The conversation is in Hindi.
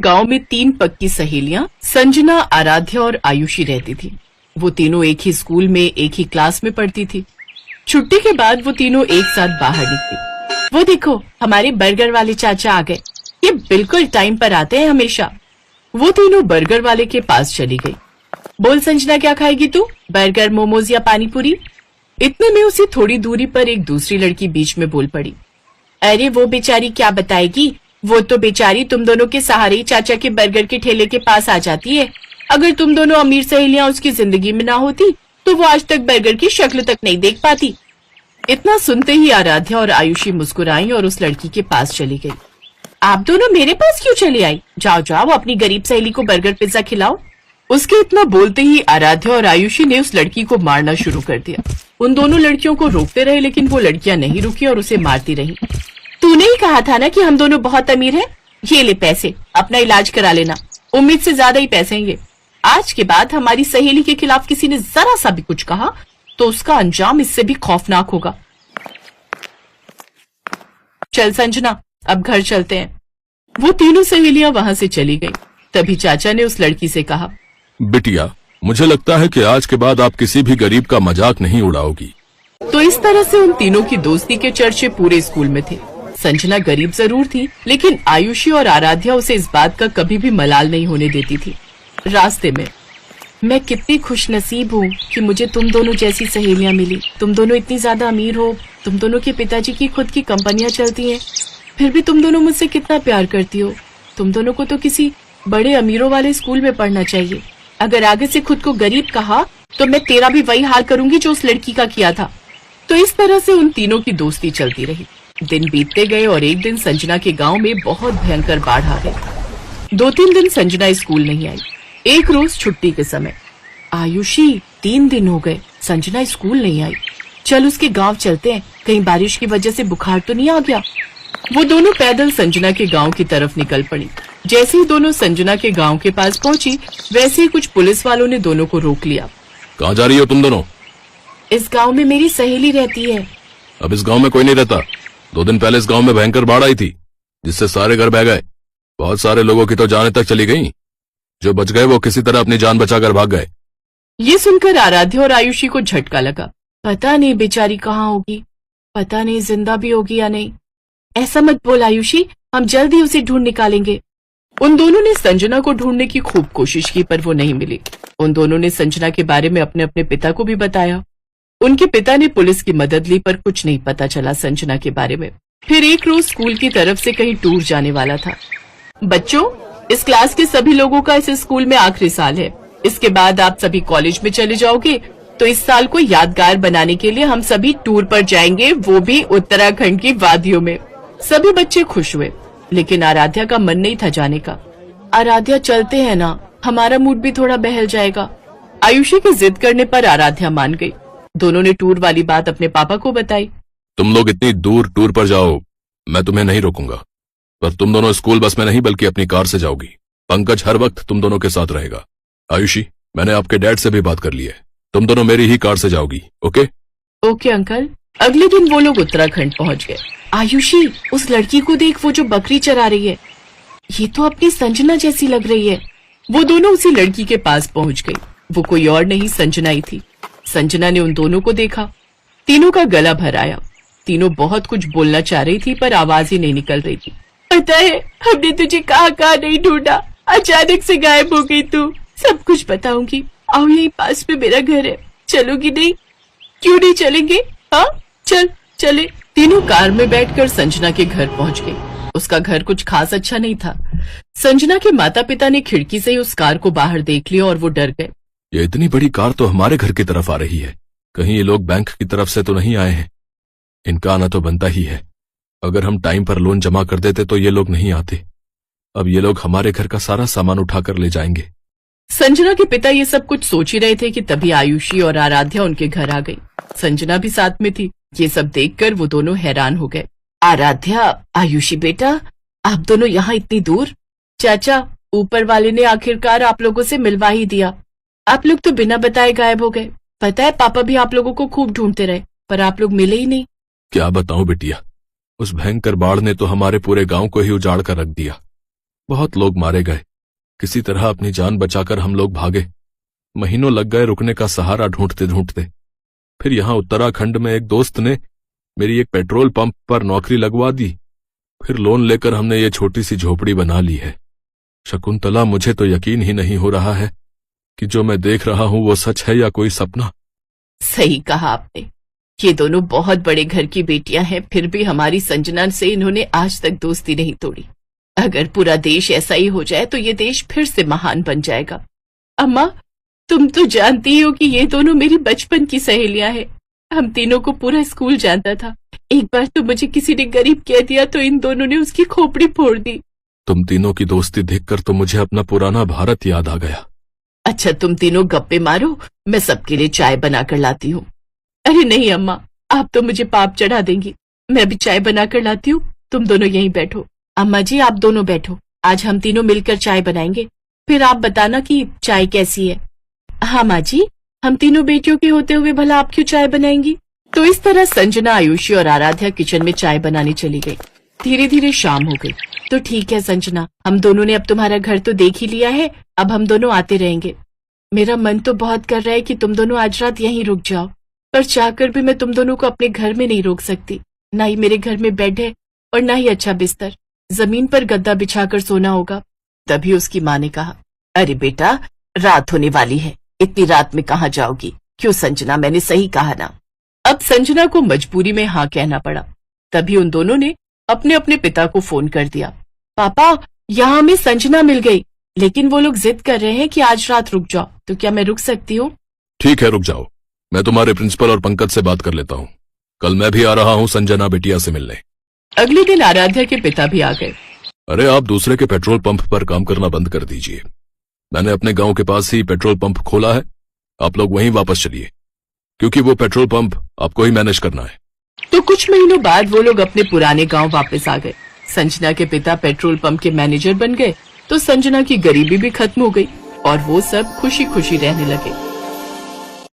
गांव में 3 पक्की सहेलियां संजना, आराध्या और आयुषी रहती थी। वो तीनों एक ही स्कूल में एक ही क्लास में पढ़ती थी। छुट्टी के बाद वो तीनों एक साथ बाहर निकली। वो देखो, हमारे बर्गर वाले चाचा आ गए। ये बिल्कुल टाइम पर आते हैं हमेशा। वो तीनों बर्गर वाले के पास चली गई। बोल संजना, क्या खाएगी तू? बर्गर, मोमोज या पानी पूरी? इतने में उसे थोड़ी दूरी पर एक दूसरी लड़की बीच में बोल पड़ी। अरे वो बेचारी क्या बताएगी, वो तो बेचारी तुम दोनों के सहारे ही चाचा के बर्गर के ठेले के पास आ जाती है। अगर तुम दोनों अमीर सहेलियां उसकी जिंदगी में ना होती तो वो आज तक बर्गर की शक्ल तक नहीं देख पाती। इतना सुनते ही आराध्या और आयुषी मुस्कुराई और उस लड़की के पास चली गई। आप दोनों मेरे पास क्यों चले आई? जाओ जाओ, अपनी गरीब सहेली को बर्गर पिज्जा खिलाओ। उसके इतना बोलते ही आराध्या और आयुषी ने उस लड़की को मारना शुरू कर दिया। उन दोनों लड़कियों को रोकते रहे, लेकिन वो लड़कियां नहीं रुकी और उसे मारती रही। तूने ही कहा था ना कि हम दोनों बहुत अमीर हैं। ये ले पैसे, अपना इलाज करा लेना। उम्मीद से ज्यादा ही पैसे हैं ये। आज के बाद हमारी सहेली के खिलाफ किसी ने जरा सा भी कुछ कहा तो उसका अंजाम इससे भी खौफनाक होगा। चल संजना, अब घर चलते हैं। वो तीनों सहेलियां वहां से चली गई। तभी चाचा ने उस लड़की से कहा, बिटिया, मुझे लगता है कि आज के बाद आप किसी भी गरीब का मजाक नहीं उड़ाओगी। तो इस तरह से उन तीनों की दोस्ती के चर्चे पूरे स्कूल में थे। संजना गरीब जरूर थी, लेकिन आयुषी और आराध्या उसे इस बात का कभी भी मलाल नहीं होने देती थी। रास्ते में, मैं कितनी खुशनसीब हूँ कि मुझे तुम दोनों जैसी सहेलियां मिली। तुम दोनों इतनी ज्यादा अमीर हो, तुम दोनों के पिताजी की खुद की कंपनियां चलती हैं, फिर भी तुम दोनों मुझसे कितना प्यार करती हो। तुम दोनों को तो किसी बड़े अमीरों वाले स्कूल में पढ़ना चाहिए। अगर आगे से खुद को गरीब कहा तो मैं तेरा भी वही हाल करूंगी जो उस लड़की का किया था। तो इस तरह से उन तीनों की दोस्ती चलती रही। दिन बीतते गए और एक दिन संजना के गांव में बहुत भयंकर बाढ़ आ गई। 2-3 दिन संजना स्कूल नहीं आई। एक रोज छुट्टी के समय, आयुषी 3 दिन हो गए संजना स्कूल नहीं आई। चल उसके गांव चलते हैं, कहीं बारिश की वजह से बुखार तो नहीं आ गया। वो दोनों पैदल संजना के गांव की तरफ निकल पड़ी। जैसे ही दोनों संजना के गांव के पास पहुंची, वैसे ही कुछ पुलिस वालों ने दोनों को रोक लिया। कहाँ जा रही हो तुम दोनों? इस गांव में मेरी सहेली रहती है। अब इस गांव में कोई नहीं रहता। 2 दिन पहले इस गांव में भयंकर बाढ़ आई थी, जिससे सारे घर बह गए। बहुत सारे लोगों की तो जानें तक चली गईं। जो बच गए वो किसी तरह अपनी जान बचाकर भाग गए। ये सुनकर आराध्या और आयुषी को झटका लगा। पता नहीं बेचारी कहाँ होगी, पता नहीं जिंदा भी होगी या नहीं। ऐसा मत बोल आयुषी, हम जल्द ही उसे ढूंढ निकालेंगे। उन दोनों ने संजना को ढूंढने की खूब कोशिश की, पर वो नहीं मिली। उन दोनों ने संजना के बारे में अपने अपने पिता को भी बताया। उनके पिता ने पुलिस की मदद ली, पर कुछ नहीं पता चला संजना के बारे में। फिर एक रोज स्कूल की तरफ से कहीं टूर जाने वाला था। बच्चों, इस क्लास के सभी लोगों का इस स्कूल में आखिरी साल है। इसके बाद आप सभी कॉलेज में चले जाओगे, तो इस साल को यादगार बनाने के लिए हम सभी टूर पर जाएंगे, वो भी उत्तराखंड की वादियों में। सभी बच्चे खुश हुए, लेकिन आराध्या का मन नहीं था जाने का। आराध्या, चलते हैं ना, हमारा मूड भी थोड़ा बहल जाएगा। आयुषी की जिद करने पर आराध्या मान गई। दोनों ने टूर वाली बात अपने पापा को बताई। तुम लोग इतनी दूर टूर पर जाओ, मैं तुम्हें नहीं रोकूंगा, पर तुम दोनों स्कूल बस में नहीं बल्कि अपनी कार से जाओगी। पंकज हर वक्त तुम दोनों के साथ रहेगा। आयुषी, मैंने आपके डैड से भी बात कर ली है, तुम दोनों मेरी ही कार से जाओगी। ओके? Okay uncle. अगले दिन वो लोग उत्तराखंड पहुंच गए। आयुषी, उस लड़की को देख, वो जो बकरी चरा रही है, ये तो अपनी संजना जैसी लग रही है। वो दोनों उसी लड़की के पास पहुंच गई। वो कोई और नहीं, संजना ही थी। संजना ने उन दोनों को देखा, तीनों का गला भर आया। तीनों बहुत कुछ बोलना चाह रही थी, पर आवाज ही नहीं निकल रही थी। पता है, हमने तुझे कहाँ कहाँ नहीं ढूंढा, अचानक से गायब हो गई तू। सब कुछ बताऊंगी, आओ यही पास में मेरा घर है, चलोगी नहीं? क्यों नहीं चलेंगे? हाँ चल चले। तीनों कार में बैठकर संजना के घर पहुंच गए। उसका घर कुछ खास अच्छा नहीं था। संजना के माता पिता ने खिड़की से ही उस कार को बाहर देख लिया और वो डर गए। ये इतनी बड़ी कार तो हमारे घर की तरफ आ रही है, कहीं ये लोग बैंक की तरफ से तो नहीं आए हैं? इनका आना तो बनता ही है। अगर हम टाइम पर लोन जमा कर देते तो ये लोग नहीं आते। अब ये लोग हमारे घर का सारा सामान उठाकर ले जाएंगे। संजना के पिता ये सब कुछ सोच ही रहे थे कि तभी आयुषी और आराध्या उनके घर आ गई। संजना भी साथ में थी। ये सब देखकर वो दोनों हैरान हो गए। आराध्या, आयुषी बेटा, आप दोनों यहाँ इतनी दूर? चाचा, ऊपर वाले ने आखिरकार आप लोगों से मिलवा ही दिया। आप लोग तो बिना बताए गायब हो गए। पता है, पापा भी आप लोगों को खूब ढूंढते रहे, पर आप लोग मिले ही नहीं। क्या बताऊं बिटिया, उस भयंकर बाढ़ ने तो हमारे पूरे गांव को ही उजाड़ कर रख दिया। बहुत लोग मारे गए। किसी तरह अपनी जान बचाकर हम लोग भागे। महीनों लग गए रुकने का सहारा ढूंढते ढूंढते। फिर यहां उत्तराखंड में एक दोस्त ने मेरी एक पेट्रोल पंप पर नौकरी लगवा दी। फिर लोन लेकर हमने ये छोटी सी झोपड़ी बना ली है। शकुंतला, मुझे तो यकीन ही नहीं हो रहा है कि जो मैं देख रहा हूं वो सच है या कोई सपना। सही कहा आपने। ये दोनों बहुत बड़े घर की बेटियां हैं, फिर भी हमारी संजना से इन्होंने आज तक दोस्ती नहीं तोड़ी। अगर पूरा देश ऐसा ही हो जाए तो ये देश फिर से महान बन जाएगा। अम्मा, तुम तो जानती हो कि ये दोनों मेरी बचपन की सहेलियां हैं। हम तीनों को पूरा स्कूल जानता था। एक बार तो मुझे किसी ने गरीब कह दिया तो इन दोनों ने उसकी खोपड़ी फोड़ दी। तुम तीनों की दोस्ती देखकर तो मुझे अपना पुराना भारत याद आ गया। अच्छा, तुम तीनों गप्पे मारो, मैं सबके लिए चाय बनाकर लाती हूँ। अरे नहीं अम्मा, आप तो मुझे पाप चढ़ा देंगी। मैं भी चाय बनाकर लाती हूँ, तुम दोनों यहीं बैठो। अम्मा जी, आप दोनों बैठो, आज हम तीनों मिलकर चाय बनाएंगे, फिर आप बताना कि चाय कैसी है। हाँ माँ जी, हम तीनों बेटियों के होते हुए भला आप क्यों चाय बनाएंगी। तो इस तरह संजना, आयुषी और आराध्या किचन में चाय बनाने चली गई। धीरे धीरे शाम हो गई। तो ठीक है संजना, हम दोनों ने अब तुम्हारा घर तो देख ही लिया है, अब हम दोनों आते रहेंगे। मेरा मन तो बहुत कर रहा है कि तुम दोनों आज रात यहीं रुक जाओ, पर चाहकर भी मैं तुम दोनों को अपने घर में नहीं रोक सकती। ना ही मेरे घर में बेड है और ना ही अच्छा बिस्तर, जमीन पर गद्दा बिछाकर सोना होगा। तभी उसकी माँ ने कहा, अरे बेटा, रात होने वाली है, इतनी रात में कहाँ जाओगी। क्यों संजना, मैंने सही कहा ना। अब संजना को मजबूरी में हाँ कहना पड़ा। तभी उन दोनों ने अपने अपने पिता को फोन कर दिया। पापा, यहाँ हमें संजना मिल गई, लेकिन वो लोग जिद कर रहे हैं कि आज रात रुक जाओ, तो क्या मैं रुक सकती हूँ? ठीक है, रुक जाओ। मैं तुम्हारे प्रिंसिपल और पंकज से बात कर लेता हूँ। कल मैं भी आ रहा हूँ संजना बिटिया से मिलने। अगले दिन आराध्या के पिता भी आ गए। अरे, आप दूसरे के पेट्रोल पंप पर काम करना बंद कर दीजिए। मैंने अपने गांव के पास ही पेट्रोल पंप खोला है, आप लोग वहीं वापस चलिए, क्योंकि वो पेट्रोल पंप आपको ही मैनेज करना है। तो कुछ महीनों बाद वो लोग अपने पुराने गांव वापस आ गए। संजना के पिता पेट्रोल पंप के मैनेजर बन गए, तो संजना की गरीबी भी खत्म हो गई और वो सब खुशी खुशी रहने लगे।